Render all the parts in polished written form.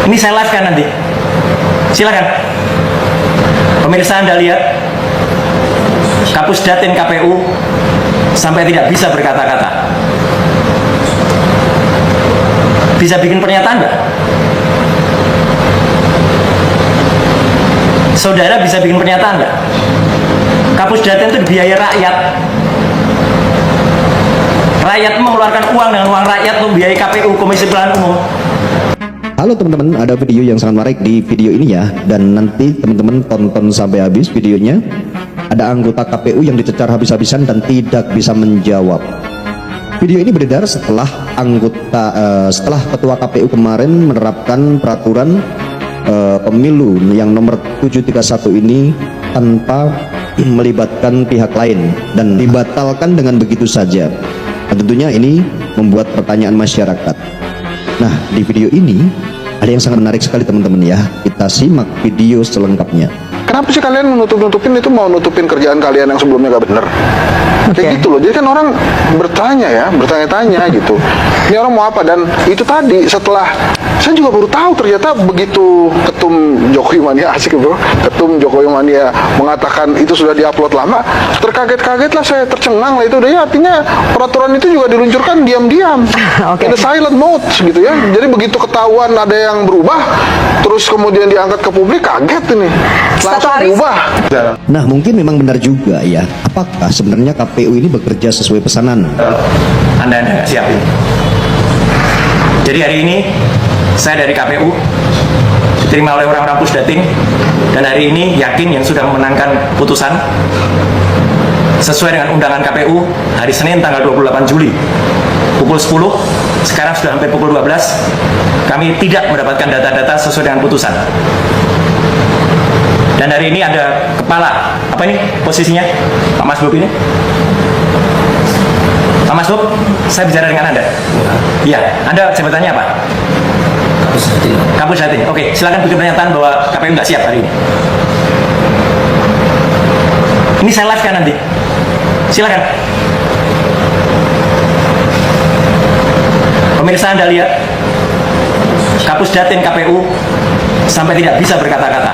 Ini saya live kan nanti. Silakan. Pemirsa, Anda lihat Kapus Datin KPU sampai tidak bisa berkata-kata. Bisa bikin pernyataan nggak? Saudara bisa bikin pernyataan nggak? Kapus Datin itu biaya rakyat. Rakyat mengeluarkan uang dengan uang rakyat untuk biaya KPU, Komisi Pemilihan Umum. Halo teman-teman, ada video yang sangat menarik di video ini ya. Dan nanti teman-teman tonton sampai habis videonya. Ada anggota KPU yang dicecar habis-habisan dan tidak bisa menjawab. Video ini beredar setelah setelah ketua KPU kemarin menerapkan peraturan pemilu yang nomor 731 ini tanpa melibatkan pihak lain dan dibatalkan dengan begitu saja. Dan tentunya ini membuat pertanyaan masyarakat. Nah, di video ini ada yang sangat menarik sekali teman-teman ya. Kita simak video selengkapnya. Kenapa sih kalian menutup-nutupin itu, mau nutupin kerjaan kalian yang sebelumnya gak bener? Kayak gitu loh. Jadi kan orang bertanya-tanya gitu. Ini orang mau apa? Dan itu tadi setelah saya juga baru tahu ternyata begitu Ketum Jokowi Mania, asik bro, Ketum Jokowi Mania mengatakan itu sudah diupload lama, terkaget-kaget lah saya, tercengang lah itu. Dia artinya peraturan itu juga diluncurkan diam-diam, in the silent mode gitu ya. Jadi begitu ketahuan ada yang berubah, terus kemudian diangkat ke publik, kaget ini, langsung berubah. Nah, mungkin memang benar juga ya. Apakah sebenarnya KPU ini bekerja sesuai pesanan? Anda nggak siap ini. Jadi hari ini saya dari KPU diterima oleh orang-orang Pusdatin, dan hari ini yakin yang sudah memenangkan putusan sesuai dengan undangan KPU hari Senin tanggal 28 Juli pukul 10. Sekarang sudah sampai pukul 12, kami tidak mendapatkan data-data sesuai dengan putusan. Dan hari ini ada kepala, apa ini posisinya Pak Mas Bob ini? Pak Mas Bob, saya bicara dengan Anda. Iya, Anda jabatannya apa? Kapus Datin. Oke, silakan bikin pernyataan bahwa KPU nggak siap hari ini. Ini saya live kan nanti. Silakan. Pemirsa, Anda lihat Kapus Datin KPU sampai tidak bisa berkata-kata.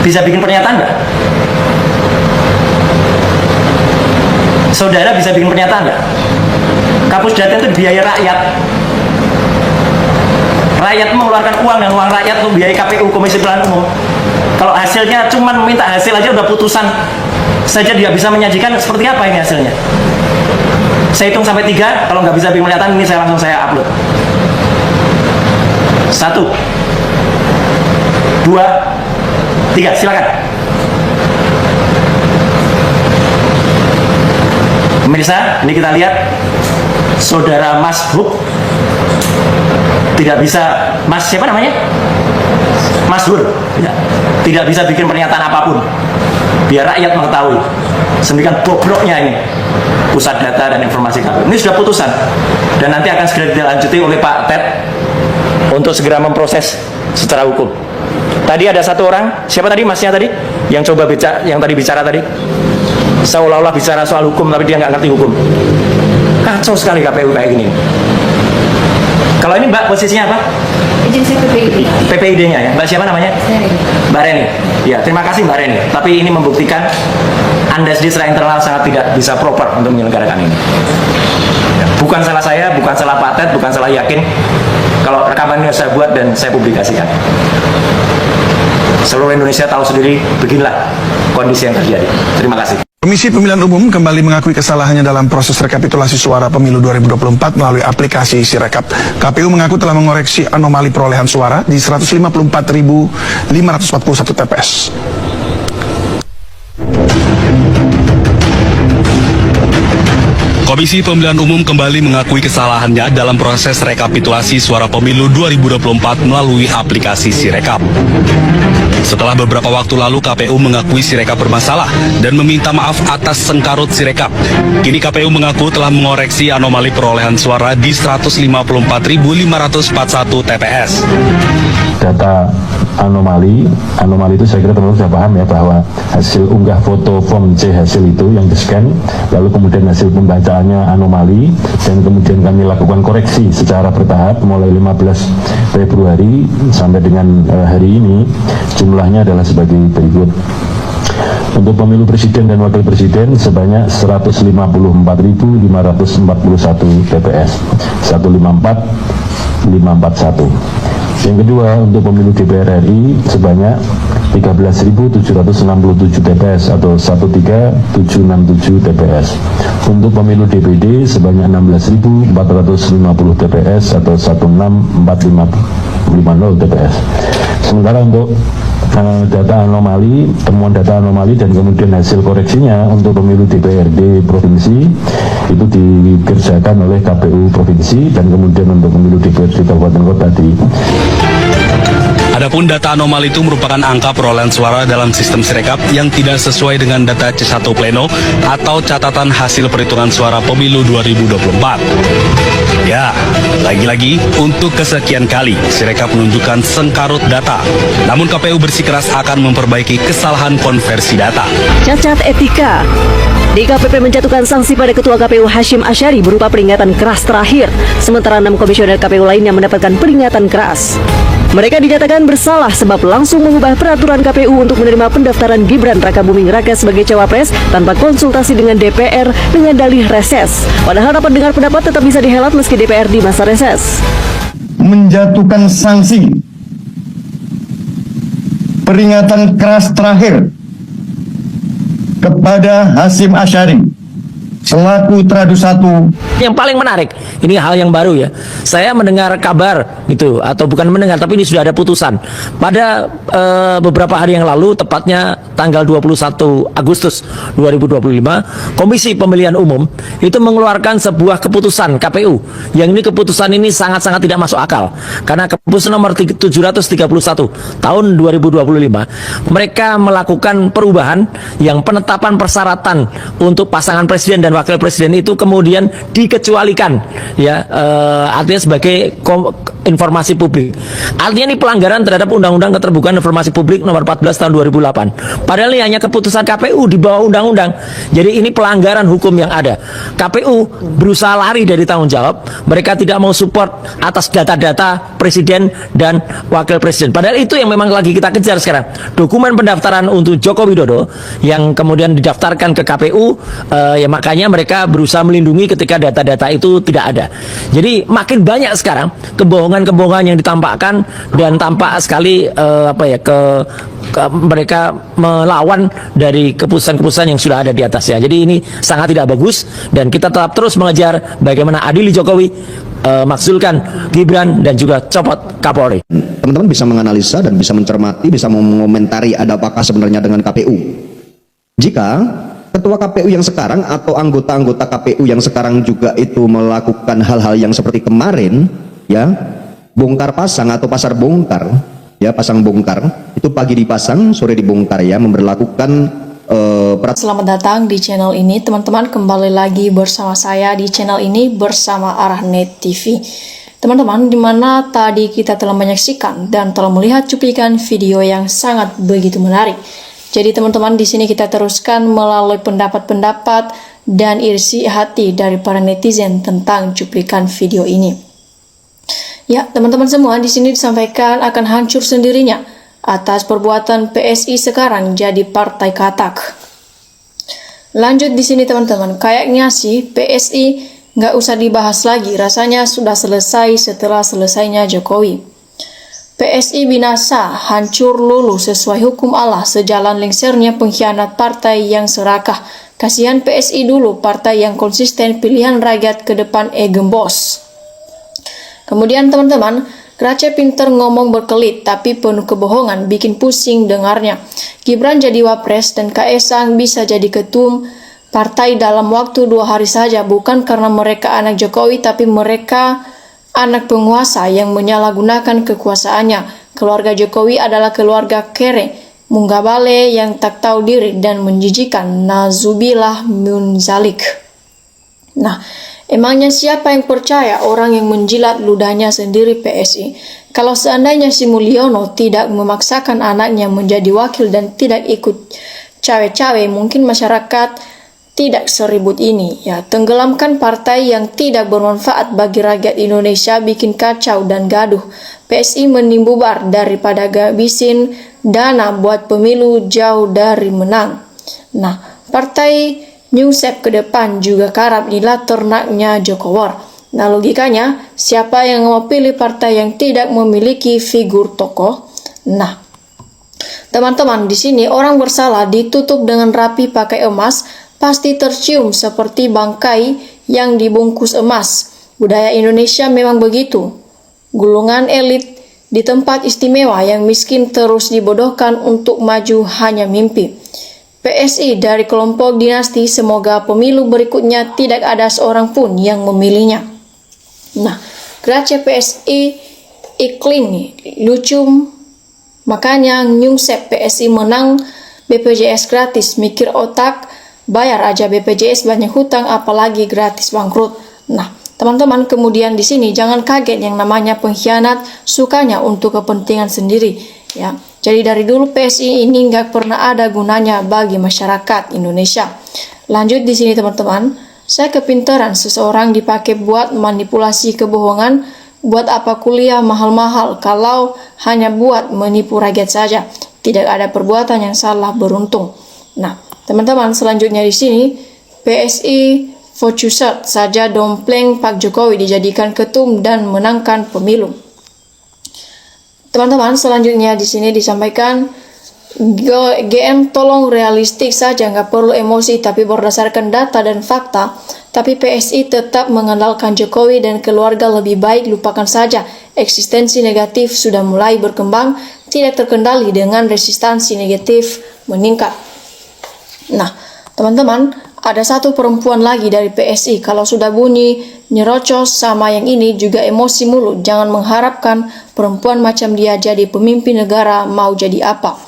Bisa bikin pernyataan nggak? Saudara bisa bikin pernyataan nggak? Kapus Datin itu biaya rakyat. Rakyat mengeluarkan uang dan uang rakyat untuk biaya KPU, Komisi Pemilihan Umum. Kalau hasilnya cuma meminta hasil aja udah putusan saja dia bisa menyajikan, seperti apa ini hasilnya? Saya hitung sampai 3, kalau nggak bisa bikin pernyataan ini saya langsung upload. 1, 2, 3, silakan. Pemirsa, ini kita lihat saudara Mas Hub tidak bisa, Mas siapa namanya? Mas Hur ya, tidak bisa bikin pernyataan apapun biar rakyat mengetahui sedemikian bobroknya ini pusat data dan informasi KPU. Ini sudah putusan dan nanti akan segera dilanjuti oleh Pak Ted untuk segera memproses secara hukum. Tadi ada satu orang, siapa tadi masnya tadi yang coba bicara, yang tadi bicara tadi seolah-olah bicara soal hukum tapi dia nggak ngerti hukum. Kacau sekali KPU kayak gini. Kalau ini Mbak posisinya apa? Agensi PPID. PPID-nya ya. Mbak siapa namanya? Mbak Reni. Ya, terima kasih Mbak Reni. Tapi ini membuktikan Anda sendiri secara internal sangat tidak bisa proper untuk menyelenggarakan ini. Bukan salah saya, bukan salah Pak Ted, bukan salah Yakin. Kalau rekaman ini saya buat dan saya publikasikan. Seluruh Indonesia tahu sendiri beginilah kondisi yang terjadi. Terima kasih. Komisi Pemilihan Umum kembali mengakui kesalahannya dalam proses rekapitulasi suara pemilu 2024 melalui aplikasi Sirekap. KPU mengaku telah mengoreksi anomali perolehan suara di 154.541 TPS. Komisi Pemilihan Umum kembali mengakui kesalahannya dalam proses rekapitulasi suara pemilu 2024 melalui aplikasi Sirekap. Setelah beberapa waktu lalu KPU mengakui Sirekap bermasalah dan meminta maaf atas sengkarut Sirekap. Kini KPU mengaku telah mengoreksi anomali perolehan suara di 154.541 TPS. Data anomali. Anomali itu saya kira teman-teman sudah paham ya, bahwa hasil unggah foto form C hasil itu yang di-scan, lalu kemudian hasil pembacaannya anomali, dan kemudian kami lakukan koreksi secara bertahap mulai 15 Februari sampai dengan hari ini. Jumlahnya adalah sebagai berikut. Untuk pemilu presiden dan wakil presiden sebanyak 154.541 TPS, 154.541. Yang kedua, untuk pemilu DPR RI sebanyak 13.767 TPS atau 13767 TPS. Untuk pemilu DPD sebanyak 16.450 TPS atau 16450 TPS. Sementara untuk data anomali, temuan data anomali dan kemudian hasil koreksinya untuk pemilu DPRD provinsi itu dikerjakan oleh KPU provinsi, dan kemudian untuk pemilu DPRD kabupaten kota di. Adapun data anomali itu merupakan angka perolehan suara dalam sistem Sirekap yang tidak sesuai dengan data C1 Pleno atau catatan hasil perhitungan suara pemilu 2024. Ya, lagi-lagi untuk kesekian kali Sirekap menunjukkan sengkarut data. Namun KPU bersikeras akan memperbaiki kesalahan konversi data. Cacat etika. DKPP menjatuhkan sanksi pada Ketua KPU Hashim Asyari berupa peringatan keras terakhir, sementara 6 komisioner KPU lainnya mendapatkan peringatan keras. Mereka dinyatakan bersalah sebab langsung mengubah peraturan KPU untuk menerima pendaftaran Gibran Rakabuming Raka sebagai cawapres tanpa konsultasi dengan DPR dengan dalih reses. Padahal rapat dengar pendapat tetap bisa dihelat meski DPR di masa reses. Menjatuhkan sanksi peringatan keras terakhir kepada Hashim Asyari selaku Tradu 1. Yang paling menarik, ini hal yang baru ya. Saya mendengar kabar gitu, atau bukan mendengar, tapi ini sudah ada putusan. Pada beberapa hari yang lalu, tepatnya tanggal 21 Agustus 2025, Komisi Pemilihan Umum itu mengeluarkan sebuah keputusan KPU. Yang ini keputusan ini sangat-sangat tidak masuk akal. Karena keputusan nomor 731 tahun 2025, mereka melakukan perubahan yang penetapan persyaratan untuk pasangan presiden dan wakil presiden itu kemudian dikecualikan, ya, artinya sebagai informasi publik. Artinya ini pelanggaran terhadap Undang-Undang Keterbukaan Informasi Publik nomor 14 tahun 2008. Padahal ini hanya keputusan KPU di bawah undang-undang. Jadi ini pelanggaran hukum yang ada. KPU berusaha lari dari tanggung jawab. Mereka tidak mau support atas data-data presiden dan wakil presiden. Padahal itu yang memang lagi kita kejar sekarang. Dokumen pendaftaran untuk Joko Widodo yang kemudian didaftarkan ke KPU, ya makanya mereka berusaha melindungi ketika data-data itu tidak ada. Jadi makin banyak sekarang kebohongan-kebohongan yang ditampakkan dan tampak sekali mereka melawan dari keputusan-keputusan yang sudah ada di atasnya. Jadi ini sangat tidak bagus dan kita tetap terus mengejar bagaimana adili Jokowi, makzulkan Gibran dan juga copot Kapolri. Teman-teman bisa menganalisa dan bisa mencermati, bisa mengomentari ada apakah sebenarnya dengan KPU. Jika Ketua KPU yang sekarang atau anggota-anggota KPU yang sekarang juga itu melakukan hal-hal yang seperti kemarin, ya, bongkar pasang atau pasar bongkar, ya, pasang bongkar, itu pagi dipasang, sore dibongkar, ya, memberlakukan Selamat datang di channel ini, teman-teman. Kembali lagi bersama saya di channel ini bersama Arahnet TV. Teman-teman, dimana tadi kita telah menyaksikan dan telah melihat cuplikan video yang sangat begitu menarik. Jadi teman-teman, di sini kita teruskan melalui pendapat-pendapat dan isi hati dari para netizen tentang cuplikan video ini. Ya, teman-teman semua, di sini disampaikan akan hancur sendirinya atas perbuatan PSI sekarang jadi partai katak. Lanjut di sini teman-teman, kayaknya sih PSI nggak usah dibahas lagi, rasanya sudah selesai setelah selesainya Jokowi. PSI binasa, hancur luluh sesuai hukum Allah sejalan lengsernya pengkhianat partai yang serakah. Kasihan PSI dulu, partai yang konsisten pilihan rakyat ke depan gembos. Kemudian teman-teman, Grace pinter ngomong berkelit tapi penuh kebohongan, bikin pusing dengarnya. Gibran jadi wapres dan Kaesang bisa jadi ketum partai dalam waktu 2 hari saja, bukan karena mereka anak Jokowi tapi mereka anak penguasa yang menyalahgunakan kekuasaannya. Keluarga Jokowi adalah keluarga kere, munggabale yang tak tahu diri dan menjijikan. Nazubillah min zalik. Nah, Emangnya siapa yang percaya orang yang menjilat ludahnya sendiri PSI? Kalau seandainya si Mulyono tidak memaksakan anaknya menjadi wakil dan tidak ikut cawe-cawe, mungkin masyarakat tidak seribut ini. Ya, tenggelamkan partai yang tidak bermanfaat bagi rakyat Indonesia, bikin kacau dan gaduh. PSI mending bubar daripada ngabisin dana buat pemilu jauh dari menang. Nah, partai Nyungsep ke depan juga karap inilah ternaknya Jokowi. Nah, logikanya siapa yang mau pilih partai yang tidak memiliki figur tokoh? Nah, teman-teman, di sini orang bersalah ditutup dengan rapi pakai emas, pasti tercium seperti bangkai yang dibungkus emas. Budaya Indonesia memang begitu. Gulungan elit di tempat istimewa, yang miskin terus dibodohkan untuk maju hanya mimpi. PSI dari kelompok dinasti, semoga pemilu berikutnya tidak ada seorang pun yang memilihnya. Nah, Grace PSI iklim lucu, makanya Nyungsep PSI menang BPJS gratis, mikir otak, bayar aja BPJS banyak hutang apalagi gratis bangkrut. Nah, teman-teman, kemudian di sini jangan kaget yang namanya pengkhianat sukanya untuk kepentingan sendiri, ya. Jadi dari dulu PSI ini nggak pernah ada gunanya bagi masyarakat Indonesia. Lanjut di sini teman-teman, saya kepintaran seseorang dipakai buat manipulasi kebohongan. Buat apa kuliah mahal-mahal kalau hanya buat menipu rakyat saja? Tidak ada perbuatan yang salah beruntung. Nah, teman-teman, selanjutnya di sini PSI Focuset saja dompleng Pak Jokowi dijadikan ketum dan menangkan pemilu. Teman-teman, selanjutnya di sini disampaikan GM tolong realistik saja, nggak perlu emosi tapi berdasarkan data dan fakta. Tapi PSI tetap mengandalkan Jokowi dan keluarga, lebih baik lupakan saja. Eksistensi negatif sudah mulai berkembang, tidak terkendali dengan resistansi negatif meningkat. Nah, teman-teman, ada satu perempuan lagi dari PSI. Kalau sudah bunyi nyerocos sama yang ini juga emosi mulu. Jangan mengharapkan perempuan macam dia jadi pemimpin negara, mau jadi apa.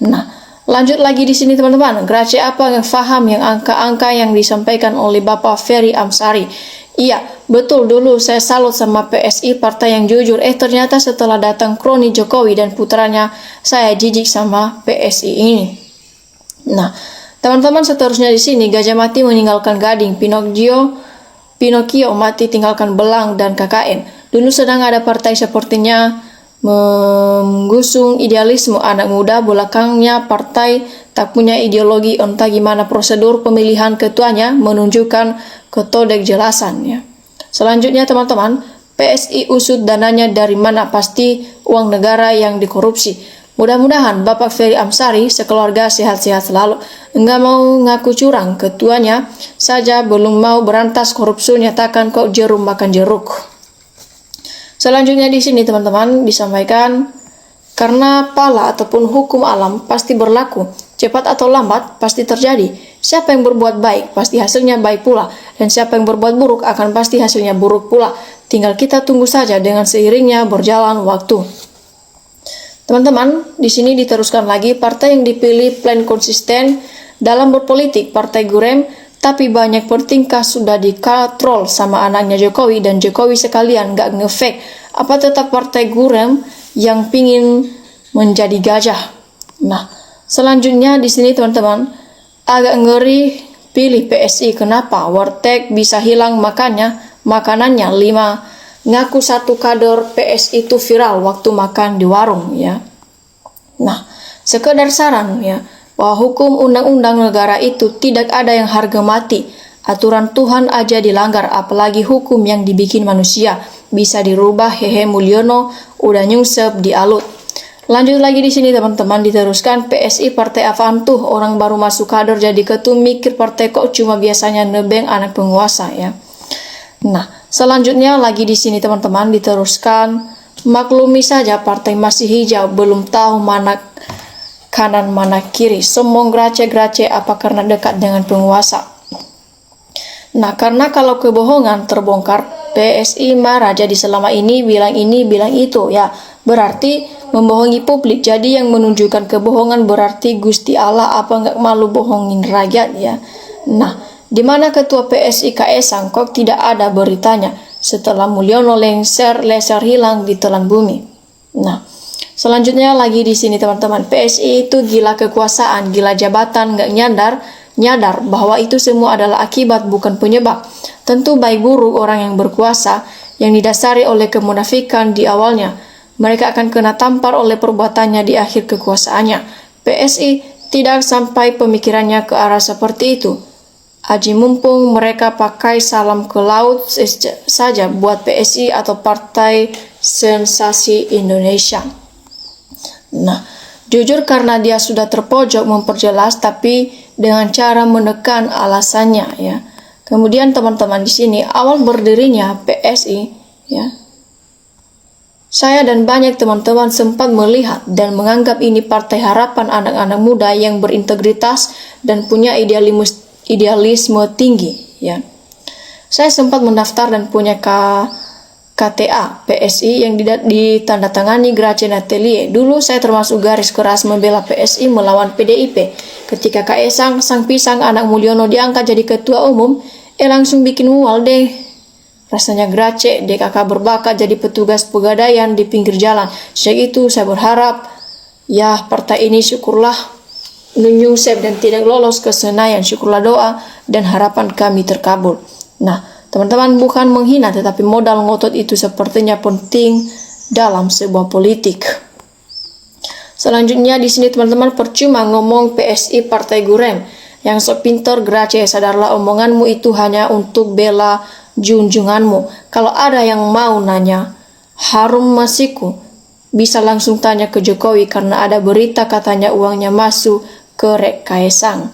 Nah, lanjut lagi di sini teman-teman. Grace apa yang paham yang angka-angka yang disampaikan oleh Bapak Ferry Amsari? Iya, betul, dulu saya salut sama PSI, partai yang jujur. Ternyata setelah datang kroni Jokowi dan putranya, saya jijik sama PSI ini. Nah, teman-teman, seterusnya di sini gajah mati meninggalkan gading, Pinocchio mati tinggalkan belang dan KKN. Dulu sedang ada partai sepertinya menggusung idealisme anak muda, belakangnya partai tak punya ideologi, entah gimana prosedur pemilihan ketuanya menunjukkan ketodek jelasan, ya. Selanjutnya teman-teman, PSI usut dananya dari mana, pasti uang negara yang dikorupsi. Mudah-mudahan Bapak Ferry Amsari sekeluarga sehat-sehat selalu. Enggak mau ngaku curang, ketuanya saja belum mau berantas korupsi, nyatakan kok jerum makan jeruk. Selanjutnya di sini teman-teman disampaikan, karena pala ataupun hukum alam pasti berlaku, cepat atau lambat pasti terjadi. Siapa yang berbuat baik pasti hasilnya baik pula, dan siapa yang berbuat buruk akan pasti hasilnya buruk pula. Tinggal kita tunggu saja dengan seiringnya berjalan waktu. Teman-teman, di sini diteruskan lagi, partai yang dipilih plan konsisten dalam berpolitik, Partai Gurem, tapi banyak bertingkah sudah dikatrol sama anaknya Jokowi, dan Jokowi sekalian gak ngefake. Apa tetap Partai Gurem yang pingin menjadi gajah? Nah, selanjutnya di sini teman-teman, agak ngeri pilih PSI. Kenapa? Warteg bisa hilang makanannya 5. Ngaku satu kader PSI itu viral waktu makan di warung, ya. Nah, sekedar saran, ya, bahwa hukum undang-undang negara itu tidak ada yang harga mati. Aturan Tuhan aja dilanggar, apalagi hukum yang dibikin manusia. Bisa dirubah, hehe. Mulyono udah nyungsep dialut. Lanjut lagi di sini teman-teman, diteruskan PSI partai apaan tuh, orang baru masuk kader jadi ketum, mikir partai kok cuma biasanya nebeng anak penguasa, ya. Nah, selanjutnya lagi di sini teman-teman diteruskan, maklumi saja partai masih hijau, belum tahu mana kanan mana kiri, sombong Grace apa karena dekat dengan penguasa. Nah, karena kalau kebohongan terbongkar, PSI marah, jadi selama ini bilang itu, ya, berarti membohongi publik. Jadi yang menunjukkan kebohongan berarti Gusti Allah apa nggak malu bohongin rakyat, ya. Nah, di mana Ketua PSI Kaesang kok tidak ada beritanya setelah Mulyono leser hilang di telan bumi. Nah, selanjutnya lagi di sini teman-teman, PSI itu gila kekuasaan, gila jabatan, nggak nyadar bahwa itu semua adalah akibat bukan penyebab. Tentu baik buruk orang yang berkuasa yang didasari oleh kemunafikan di awalnya, mereka akan kena tampar oleh perbuatannya di akhir kekuasaannya. PSI tidak sampai pemikirannya ke arah seperti itu. Aji mumpung mereka pakai salam ke laut saja buat PSI atau Partai Sensasi Indonesia. Nah, jujur karena dia sudah terpojok memperjelas tapi dengan cara menekan alasannya ya. Kemudian teman-teman di sini awal berdirinya PSI ya. Saya dan banyak teman-teman sempat melihat dan menganggap ini partai harapan anak-anak muda yang berintegritas dan punya idealisme tinggi ya. Saya sempat mendaftar dan punya KTA PSI yang ditandatangani Grace Nathalie. Dulu saya termasuk garis keras membela PSI melawan PDIP. Ketika Kaesang sang pisang anak Mulyono diangkat jadi ketua umum, langsung bikin mual deh. Rasanya Grace DKK berbakat jadi petugas pegadaian di pinggir jalan. Sejak itu saya berharap ya partai ini syukurlah menyungsep dan tidak lolos ke Senayan. Syukurlah doa dan harapan kami terkabul. Nah, teman-teman, bukan menghina tetapi modal ngotot itu sepertinya penting dalam sebuah politik. Selanjutnya di sini teman-teman, percuma ngomong PSI partai gurem. Yang sok pintar Grace, sadarlah omonganmu itu hanya untuk bela junjunganmu. Kalau ada yang mau nanya Harum Masiku, bisa langsung tanya ke Jokowi karena ada berita katanya uangnya masuk ke Kaesang.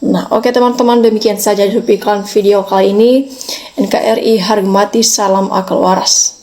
Nah, oke teman-teman, demikian saja iklan video kali ini. NKRI harga mati, salam akal waras.